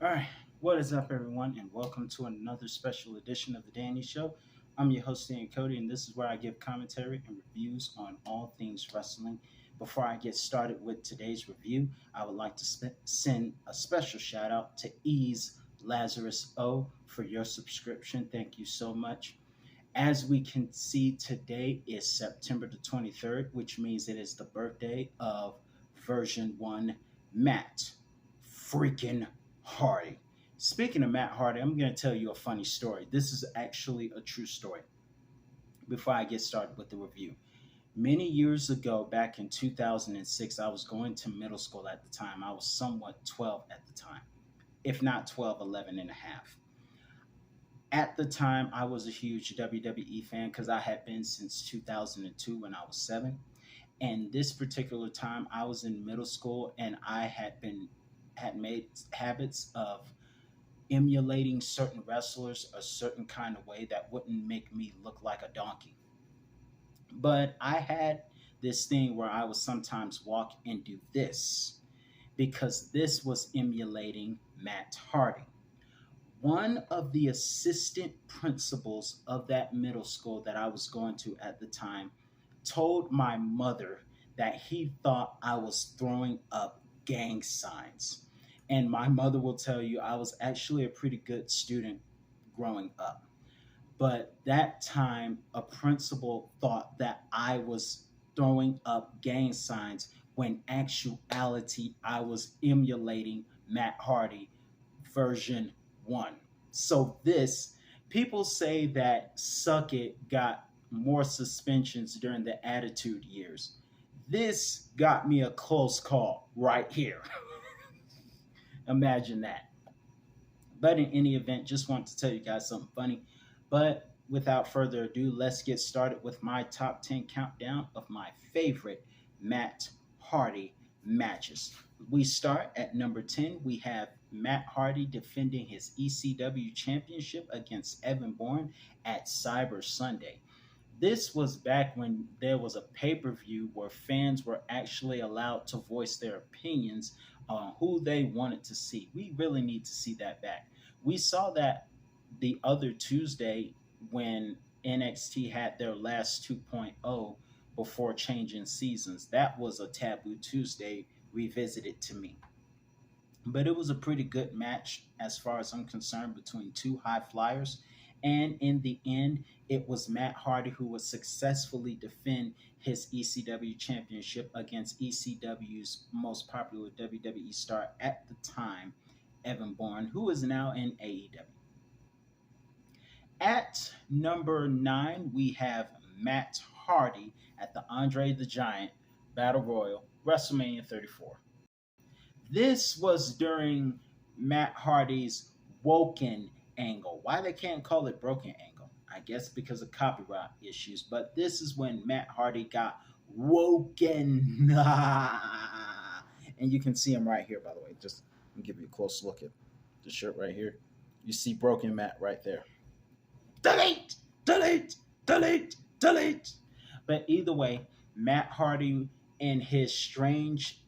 All right, what is up, everyone, and welcome to another special edition of the Danny Show. I'm your host, Dan Cody, and this is where I give commentary and reviews on all things wrestling. Before I get started with today's review, I would like to send a special shout out to Ease Lazarus O for your subscription. Thank you so much. As we can see, today is September the 23rd, which means it is the birthday of version 1 Matt freaking Hardy. Speaking of Matt Hardy, I'm going to tell you a funny story. This is actually a true story before I get started with the review. Many years ago, back in 2006, I was going to middle school at the time. I was somewhat 12 at the time, if not 12, 11 and a half. At the time, I was a huge WWE fan because I had been since 2002 when I was 7. And this particular time, I was in middle school and I had made habits of emulating certain wrestlers a certain kind of way that wouldn't make me look like a donkey. But I had this thing where I would sometimes walk and do this because this was emulating Matt Hardy. One of the assistant principals of that middle school that I was going to at the time told my mother that he thought I was throwing up gang signs. And my mother will tell you I was actually a pretty good student growing up. But that time, a principal thought that I was throwing up gang signs when actuality I was emulating Matt Hardy version 1. So this, people say that Suck It got more suspensions during the Attitude Years. This got me a close call right here. Imagine that. But in any event, just want to tell you guys something funny. But without further ado, let's get started with my top 10 countdown of my favorite Matt Hardy matches. We start at number 10. We have Matt Hardy defending his ECW championship against Evan Bourne at Cyber Sunday. This was back when there was a pay per view where fans were actually allowed to voice their opinions on who they wanted to see. We really need to see that back. We saw that the other Tuesday when NXT had their last 2.0 before changing seasons. That was a Taboo Tuesday revisited to me. But it was a pretty good match as far as I'm concerned between two high flyers. And in the end, it was Matt Hardy who would successfully defend his ECW championship against ECW's most popular WWE star at the time, Evan Bourne, who is now in AEW. At number 9, we have Matt Hardy at the Andre the Giant Battle Royal, WrestleMania 34. This was during Matt Hardy's Woken angle. Why they can't call it Broken angle? I guess because of copyright issues. But this is when Matt Hardy got woken. And you can see him right here, by the way. Just give you a close look at the shirt right here. You see Broken Matt right there. Delete, delete, delete, delete. But either way, Matt Hardy and his strange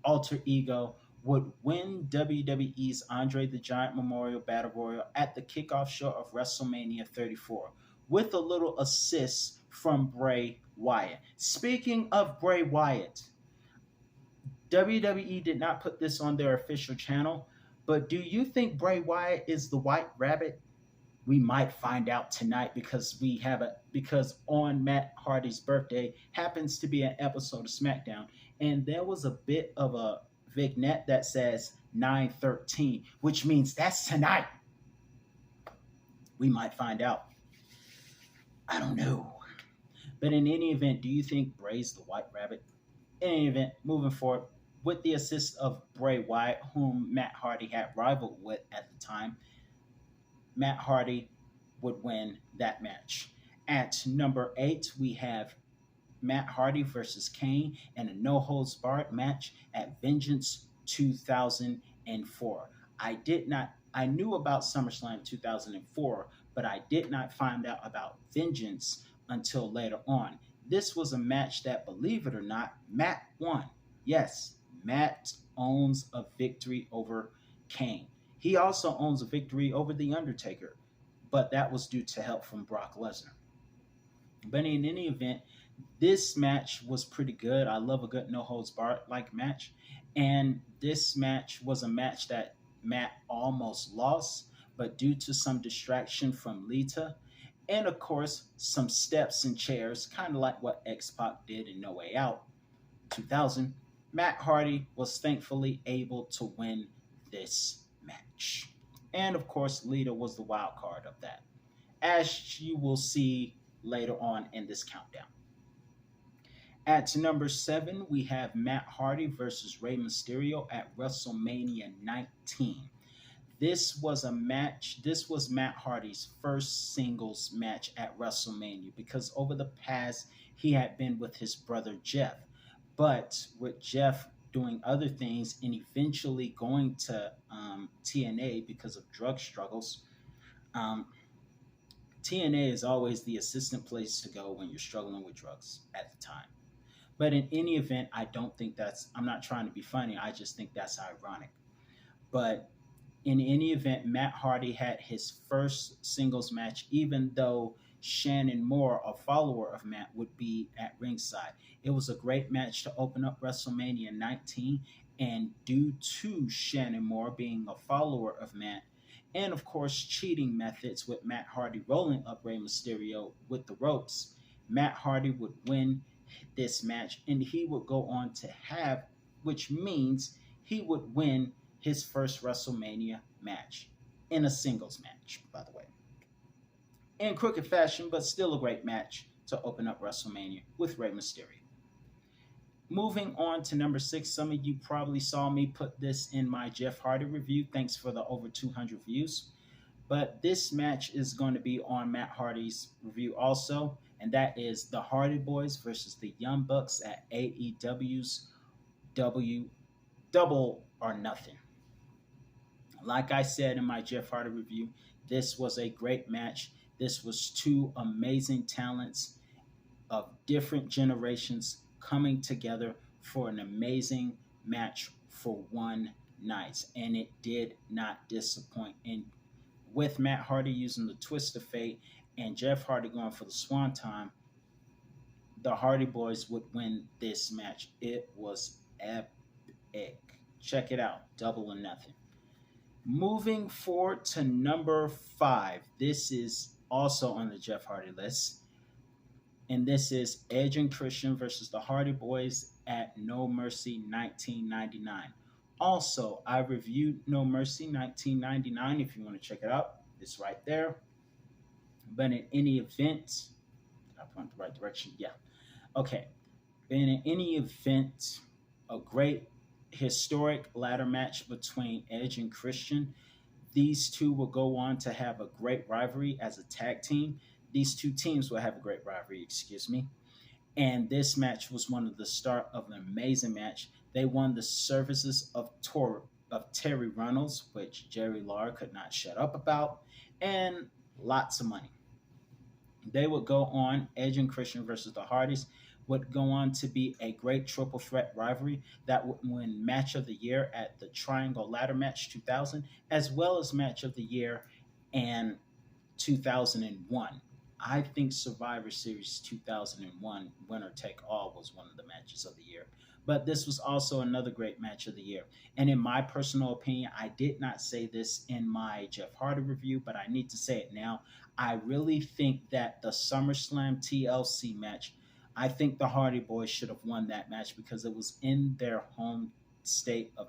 alter ego would win WWE's Andre the Giant Memorial Battle Royal at the kickoff show of WrestleMania 34 with a little assist from Bray Wyatt. Speaking of Bray Wyatt, WWE did not put this on their official channel, but do you think Bray Wyatt is the White Rabbit? We might find out tonight because on Matt Hardy's birthday happens to be an episode of SmackDown, and there was a bit of a vignette that says 9/13, which means that's tonight. We might find out. I don't know. But in any event, do you think Bray's the White Rabbit? In any event, moving forward, with the assist of Bray Wyatt, whom Matt Hardy had rivaled with at the time, Matt Hardy would win that match. At number 8, we have Matt Hardy versus Kane in a no holds barred match at Vengeance 2004. I knew about SummerSlam 2004, but I did not find out about Vengeance until later on. This was a match that, believe it or not, Matt won. Yes, Matt owns a victory over Kane. He also owns a victory over The Undertaker, but that was due to help from Brock Lesnar. But in any event, this match was pretty good. I love a good no holds barred like match. And this match was a match that Matt almost lost, but due to some distraction from Lita, and of course, some steps and chairs, kind of like what X Pac did in No Way Out 2000, Matt Hardy was thankfully able to win this match. And of course, Lita was the wild card of that, as you will see later on in this countdown. At number 7, we have Matt Hardy versus Rey Mysterio at WrestleMania 19. This was a match, this was Matt Hardy's first singles match at WrestleMania because over the past he had been with his brother Jeff. But with Jeff doing other things and eventually going to TNA because of drug struggles, um, TNA is always the assistant place to go when you're struggling with drugs at the time. But in any event, I don't think that's, I'm not trying to be funny. I just think that's ironic. But in any event, Matt Hardy had his first singles match, even though Shannon Moore, a follower of Matt, would be at ringside. It was a great match to open up WrestleMania 19. And due to Shannon Moore being a follower of Matt, and of course, cheating methods with Matt Hardy rolling up Rey Mysterio with the ropes, Matt Hardy would win this match and he would go on to have, which means he would win his first WrestleMania match in a singles match, by the way. In crooked fashion, but still a great match to open up WrestleMania with Rey Mysterio. Moving on to number 6, some of you probably saw me put this in my Jeff Hardy review. Thanks for the over 200 views. But this match is going to be on Matt Hardy's review also, and that is the Hardy Boys versus the Young Bucks at AEW's W Double or Nothing. Like I said in my Jeff Hardy review, this was a great match. This was two amazing talents of different generations coming together for an amazing match for one night. And it did not disappoint. And with Matt Hardy using the twist of fate and Jeff Hardy going for the swanton, the Hardy Boys would win this match. It was epic. Check it out, Double or Nothing. Moving forward to number 5. This is also on the Jeff Hardy list. And this is Edge and Christian versus the Hardy Boys at No Mercy 1999. Also, I reviewed No Mercy 1999. If you want to check it out, it's right there. But in any event, did I point the right direction? Yeah. Okay. In any event, a great historic ladder match between Edge and Christian. These two will go on to have a great rivalry as a tag team. These two teams will have a great rivalry, excuse me. And this match was one of the start of an amazing match. They won the services of Terry Runnels, which Jerry Lawler could not shut up about, and lots of money. They would go on, Edge and Christian versus the Hardys, would go on to be a great triple threat rivalry that would win Match of the Year at the Triangle Ladder Match 2000, as well as Match of the Year and 2001. I think Survivor Series 2001 Winner Take All was one of the matches of the year. But this was also another great match of the year. And in my personal opinion, I did not say this in my Jeff Hardy review, but I need to say it now. I really think that the SummerSlam TLC match, I think the Hardy Boys should have won that match because it was in their home state of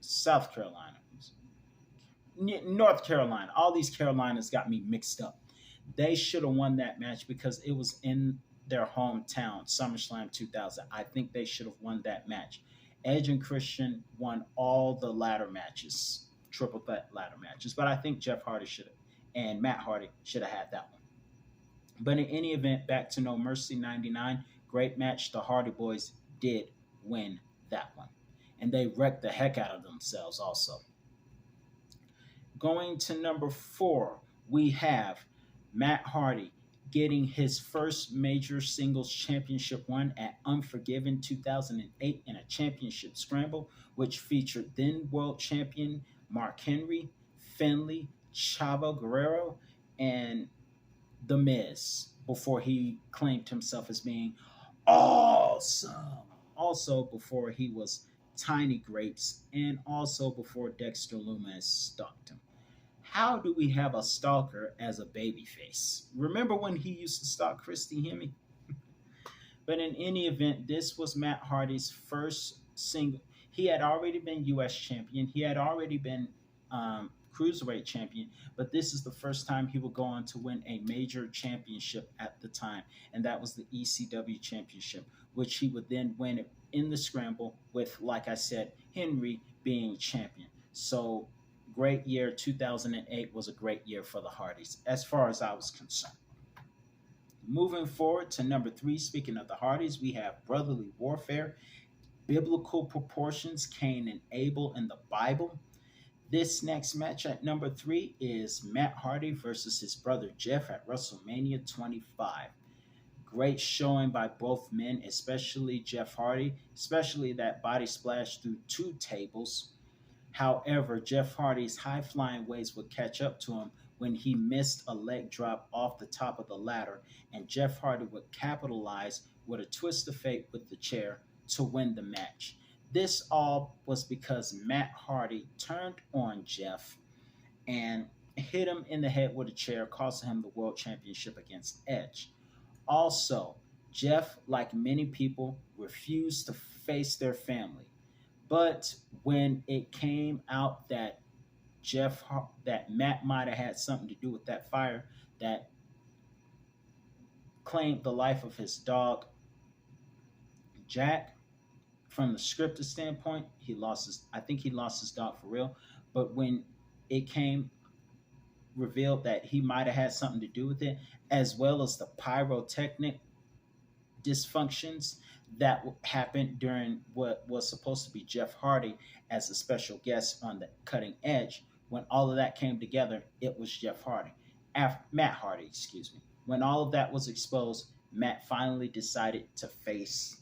South Carolina. North Carolina. All these Carolinas got me mixed up. They should have won that match because it was in their hometown, SummerSlam 2000. I think they should have won that match. Edge and Christian won all the ladder matches, triple threat ladder matches, but I think Jeff Hardy should have, and Matt Hardy should have had that one. But in any event, back to No Mercy 99, great match. The Hardy Boys did win that one. And they wrecked the heck out of themselves also. Going to number 4, we have Matt Hardy getting his first major singles championship win at Unforgiven 2008 in a championship scramble, which featured then world champion Mark Henry, Finley, Chavo Guerrero, and The Miz before he claimed himself as being awesome. Also, before he was Tiny Grapes, and also before Dexter Loomis stalked him. How do we have a stalker as a babyface? Remember when he used to stalk Christy Hemme? But in any event, this was Matt Hardy's first single. He had already been U.S. champion. He had already been cruiserweight champion. But this is the first time he would go on to win a major championship at the time, and that was the ECW championship, which he would then win in the scramble with, like I said, Henry being champion. So great year. 2008 was a great year for the Hardys, as far as I was concerned. Moving forward to number three, speaking of the Hardys, we have Brotherly Warfare, Biblical Proportions, Cain and Abel in the Bible. This next match at number three is Matt Hardy versus his brother Jeff at WrestleMania 25. Great showing by both men, especially Jeff Hardy, especially that body splash through two tables. However, Jeff Hardy's high flying ways would catch up to him when he missed a leg drop off the top of the ladder, and Jeff Hardy would capitalize with a twist of fate with the chair to win the match. This all was because Matt Hardy turned on Jeff and hit him in the head with a chair, costing him the world championship against Edge. Also, Jeff, like many people, refused to face their family. But when it came out that that Matt might have had something to do with that fire that claimed the life of his dog Jack, from the scripted standpoint, he lost his. I think he lost his dog for real. But when it came revealed that he might have had something to do with it, as well as the pyrotechnic dysfunctions that happened during what was supposed to be Jeff Hardy as a special guest on the cutting edge. When all of that came together, it was Jeff Hardy. Matt Hardy, excuse me. When all of that was exposed, Matt finally decided to face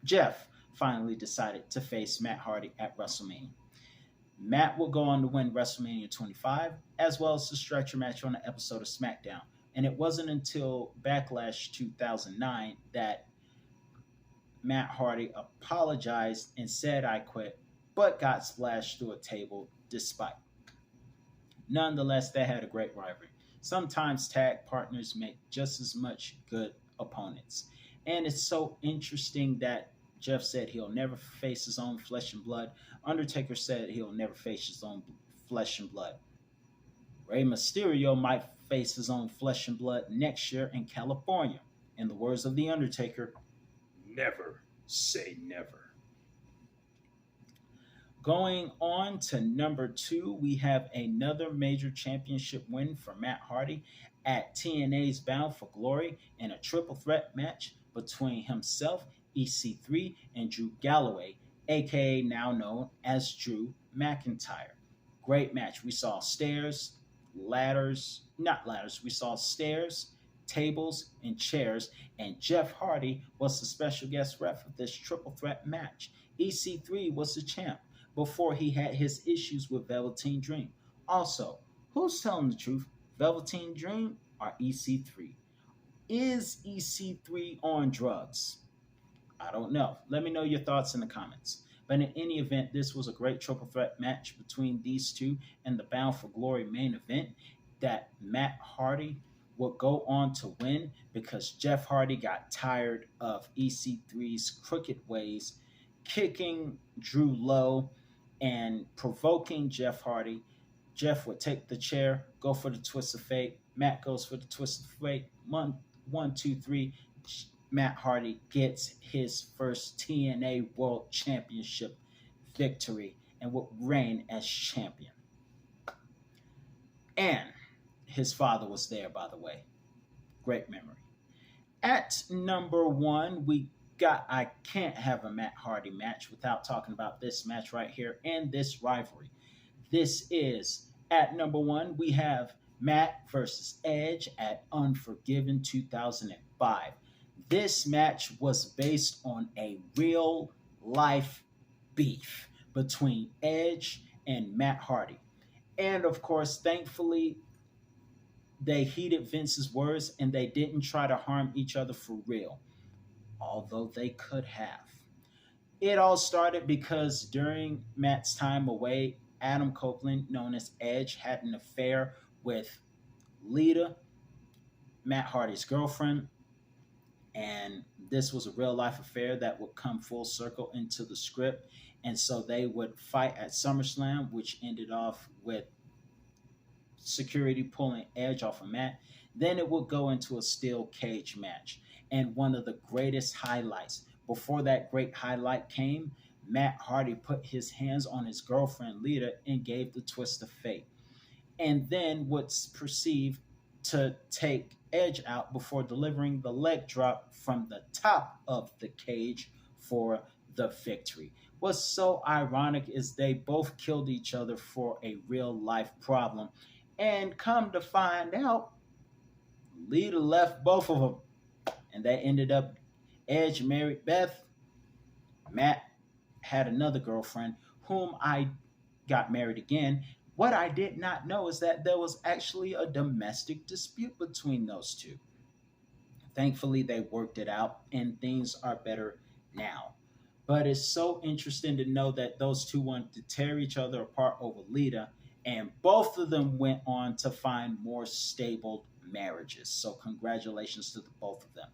Jeff finally decided to face Matt Hardy at WrestleMania. Matt will go on to win WrestleMania 25, as well as the stretcher match on an episode of SmackDown. And it wasn't until Backlash 2009 that Matt Hardy apologized and said, "I quit," but got splashed through a table despite. Nonetheless, they had a great rivalry. Sometimes tag partners make just as much good opponents. And it's so interesting that Jeff said he'll never face his own flesh and blood. Undertaker said he'll never face his own flesh and blood. Rey Mysterio might face his own flesh and blood next year in California. In the words of The Undertaker, never say never. Going on to number two, we have another major championship win for Matt Hardy at TNA's Bound for Glory in a triple threat match between himself, EC3, and Drew Galloway, aka now known as Drew McIntyre. Great match. We saw we saw stairs, tables, and chairs, and Jeff Hardy was the special guest ref of this triple threat match. EC3 was the champ before he had his issues with Velveteen Dream. Also, who's telling the truth, Velveteen Dream or EC3? Is EC3 on drugs? I don't know. Let me know your thoughts in the comments. But in any event, this was a great triple threat match between these two in the Bound for Glory main event that Matt Hardy would go on to win because Jeff Hardy got tired of EC3's crooked ways, kicking Drew low and provoking Jeff Hardy. Jeff would take the chair, go for the twist of fate. Matt goes for the twist of fate. One, two, three. Matt Hardy gets his first TNA World Championship victory and would reign as champion. And his father was there, by the way. Great memory. At number one, I can't have a Matt Hardy match without talking about this match right here and this rivalry. This is, at number one, we have Matt versus Edge at Unforgiven 2005. This match was based on a real life beef between Edge and Matt Hardy. And of course, thankfully, they heeded Vince's words and they didn't try to harm each other for real, although they could have. It all started because during Matt's time away, Adam Copeland, known as Edge, had an affair with Lita, Matt Hardy's girlfriend, and this was a real life affair that would come full circle into the script. And so they would fight at SummerSlam, which ended off with security pulling Edge off of Matt. Then it would go into a steel cage match. And one of the greatest highlights, before that great highlight came, Matt Hardy put his hands on his girlfriend Lita and gave the twist of fate, and then was perceived to take Edge out before delivering the leg drop from the top of the cage for the victory. What's so ironic is they both killed each other for a real life problem. And come to find out, Lita left both of them. And that ended up Edge married Beth. Matt had another girlfriend whom I got married again. What I did not know is that there was actually a domestic dispute between those two. Thankfully, they worked it out and things are better now. But it's so interesting to know that those two wanted to tear each other apart over Lita, and both of them went on to find more stable marriages. So, congratulations to the both of them.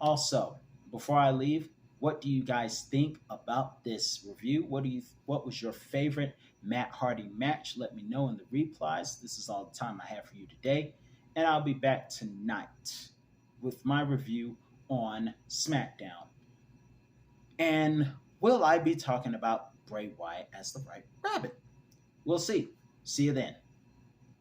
Also, before I leave, what do you guys think about this review? What was your favorite Matt Hardy match? Let me know in the replies. This is all the time I have for you today, and I'll be back tonight with my review on SmackDown. And will I be talking about Bray Wyatt as the White Rabbit? We'll see. See you then.